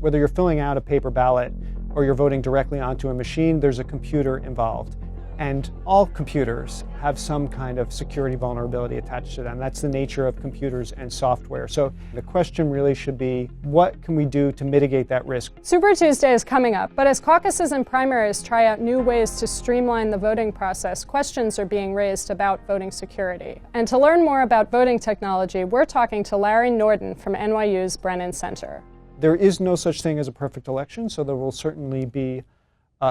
Whether you're filling out a paper ballot or you're voting directly onto a machine, there's a computer involved. And all computers have some kind of security vulnerability attached to them. That's the nature of computers and software. So the question really should be, what can we do to mitigate that risk? Super Tuesday is coming up, but as caucuses and primaries try out new ways to streamline the voting process, questions are being raised about voting security. And to learn more about voting technology, we're talking to Larry Norden from NYU's Brennan Center. There is no such thing as a perfect election, so there will certainly be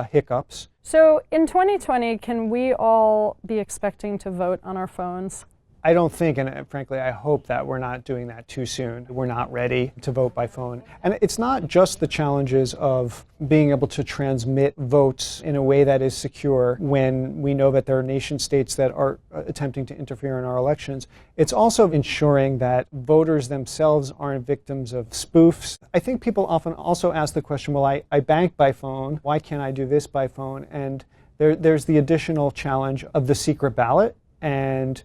hiccups. So in 2020, can we all be expecting to vote on our phones? I don't think, and frankly, I hope that we're not doing that too soon. We're not ready to vote by phone. And it's not just the challenges of being able to transmit votes in a way that is secure when we know that there are nation states that are attempting to interfere in our elections. It's also ensuring that voters themselves aren't victims of spoofs. I think people often also ask the question, well, I bank by phone. Why can't I do this by phone? And there's the additional challenge of the secret ballot. And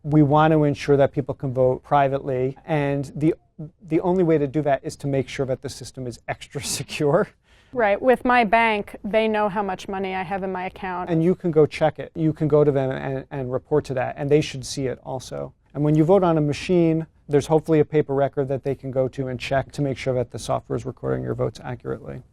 we want to ensure that people can vote privately, and the only way to do that is to make sure that the system is extra secure. Right. With my bank, they know how much money I have in my account. And you can go check it. You can go to them and report to that, and they should see it also. And when you vote on a machine, there's hopefully a paper record that they can go to and check to make sure that the software is recording your votes accurately.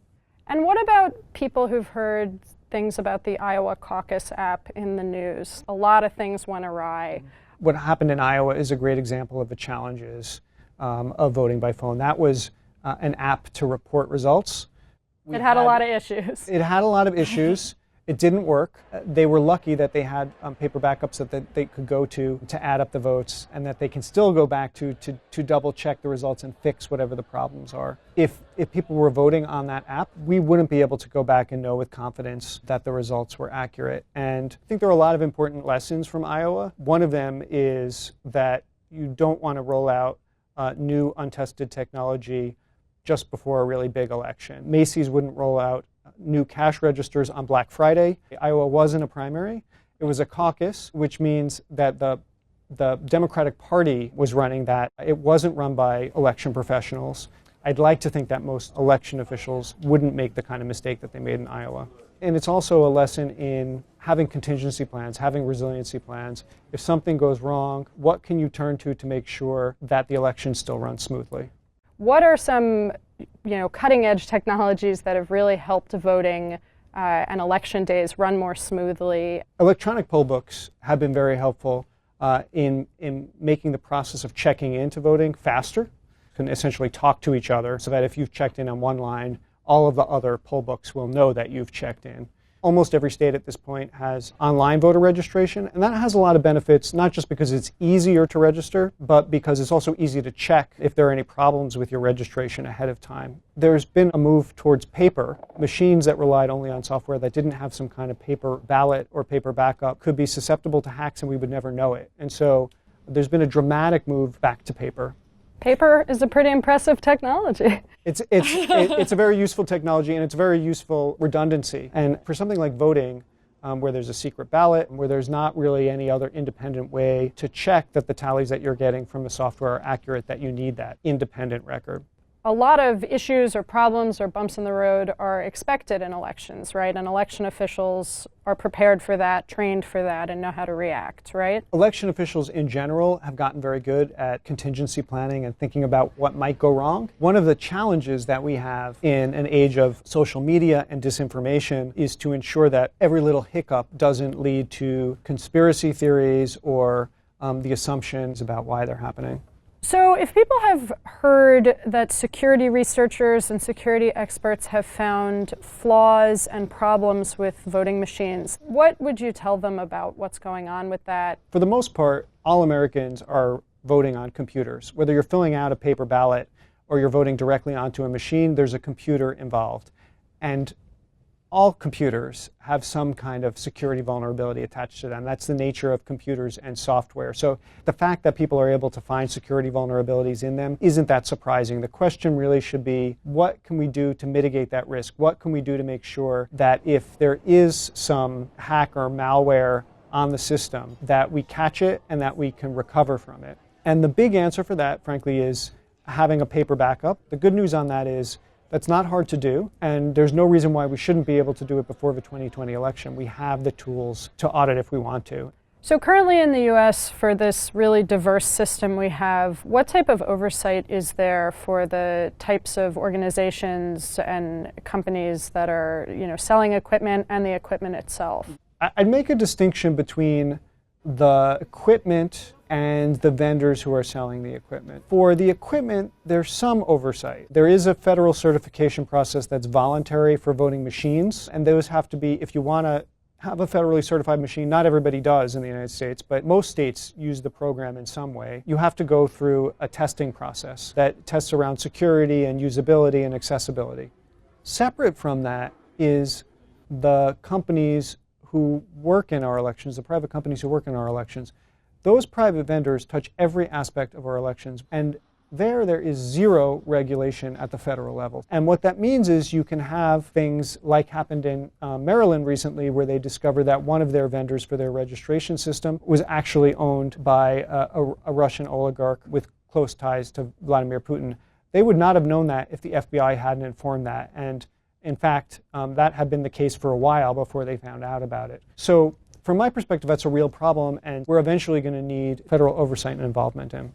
And what about people who've heard things about the Iowa caucus app in the news? A lot of things went awry. What happened in Iowa is a great example of the challenges of voting by phone. That was an app to report results. It had a lot of issues. It had a lot of issues. It didn't work. They were lucky that they had paper backups that they could go to add up the votes, and that they can still go back to double check the results and fix whatever the problems are. If people were voting on that app, we wouldn't be able to go back and know with confidence that the results were accurate. And I think there are a lot of important lessons from Iowa. One of them is that you don't want to roll out new untested technology just before a really big election. Macy's wouldn't roll out new cash registers on Black Friday. Iowa wasn't a primary. It was a caucus, which means that the Democratic Party was running that. It wasn't run by election professionals. I'd like to think that most election officials wouldn't make the kind of mistake that they made in Iowa. And it's also a lesson in having contingency plans, having resiliency plans. If something goes wrong, what can you turn to make sure that the election still runs smoothly? What are some cutting-edge technologies that have really helped voting and election days run more smoothly? Electronic poll books have been very helpful in making the process of checking into voting faster. You can essentially talk to each other so that if you've checked in on one line, all of the other poll books will know that you've checked in. Almost every state at this point has online voter registration, and that has a lot of benefits, not just because it's easier to register, but because it's also easy to check if there are any problems with your registration ahead of time. There's been a move towards paper. Machines that relied only on software that didn't have some kind of paper ballot or paper backup could be susceptible to hacks, and we would never know it. And so there's been a dramatic move back to paper. Paper is a pretty impressive technology. It's a very useful technology, and it's very useful redundancy. And for something like voting, where there's a secret ballot, where there's not really any other independent way to check that the tallies that you're getting from the software are accurate, that you need that independent record. A lot of issues or problems or bumps in the road are expected in elections, right? And election officials are prepared for that, trained for that, and know how to react, right? Election officials in general have gotten very good at contingency planning and thinking about what might go wrong. One of the challenges that we have in an age of social media and disinformation is to ensure that every little hiccup doesn't lead to conspiracy theories or the assumptions about why they're happening. So if people have heard that security researchers and security experts have found flaws and problems with voting machines, what would you tell them about what's going on with that? For the most part, all Americans are voting on computers. Whether you're filling out a paper ballot or you're voting directly onto a machine, there's a computer involved. And all computers have some kind of security vulnerability attached to them. That's the nature of computers and software. So the fact that people are able to find security vulnerabilities in them isn't that surprising. The question really should be, what can we do to mitigate that risk? What can we do to make sure that if there is some hack or malware on the system, that we catch it and that we can recover from it? And the big answer for that, frankly, is having a paper backup. The good news on that is that's not hard to do, and there's no reason why we shouldn't be able to do it before the 2020 election. We have the tools to audit if we want to. So currently in the U.S., for this really diverse system we have, what type of oversight is there for the types of organizations and companies that are, selling equipment and the equipment itself? I'd make a distinction between the equipment and the vendors who are selling the equipment. For the equipment, there's some oversight. There is a federal certification process that's voluntary for voting machines, and those have to be, if you want to have a federally certified machine, not everybody does in the United States, but most states use the program in some way. You have to go through a testing process that tests around security and usability and accessibility. Separate from that is the companies who work in our elections, the private companies who work in our elections. Those private vendors touch every aspect of our elections, and there is zero regulation at the federal level. And what that means is you can have things like happened in Maryland recently, where they discovered that one of their vendors for their registration system was actually owned by a Russian oligarch with close ties to Vladimir Putin. They would not have known that if the FBI hadn't informed that. And in fact, that had been the case for a while before they found out about it. So from my perspective, that's a real problem, and we're eventually going to need federal oversight and involvement in.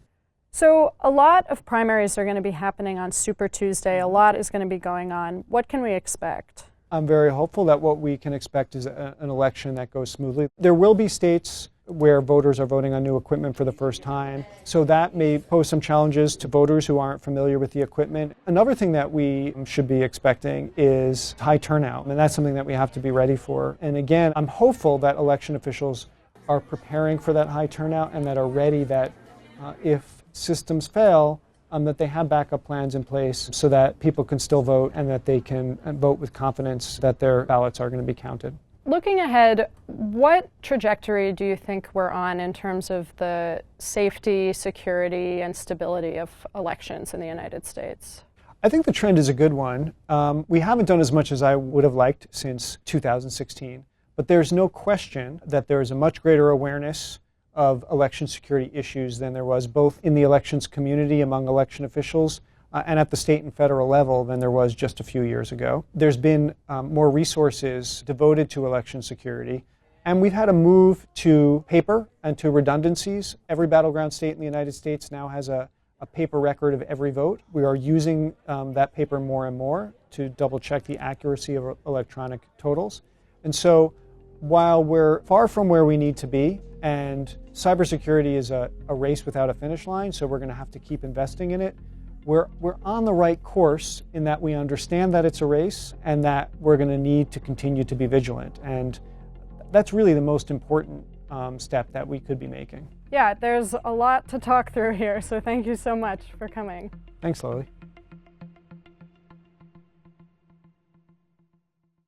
So a lot of primaries are going to be happening on Super Tuesday. A lot is going to be going on. What can we expect? I'm very hopeful that what we can expect is an election that goes smoothly. There will be states where voters are voting on new equipment for the first time, so that may pose some challenges to voters who aren't familiar with the equipment. Another thing that we should be expecting is high turnout, and that's something that we have to be ready for. And again, I'm hopeful that election officials are preparing for that high turnout and that are ready that if systems fail, that they have backup plans in place so that people can still vote and that they can vote with confidence that their ballots are going to be counted. Looking ahead, what trajectory do you think we're on in terms of the safety, security, and stability of elections in the United States? I think the trend is a good one. We haven't done as much as I would have liked since 2016, but there's no question that there is a much greater awareness of election security issues than there was both in the elections community among election officials and at the state and federal level than there was just a few years ago. There's been more resources devoted to election security, and we've had a move to paper and to redundancies. Every battleground state in the United States now has a paper record of every vote. We are using that paper more and more to double check the accuracy of electronic totals. And so while we're far from where we need to be, and cybersecurity is a race without a finish line, so we're going to have to keep investing in it, we're on the right course in that we understand that it's a race and that we're going to need to continue to be vigilant. And that's really the most important step that we could be making. Yeah, there's a lot to talk through here, so thank you so much for coming. Thanks, Lily.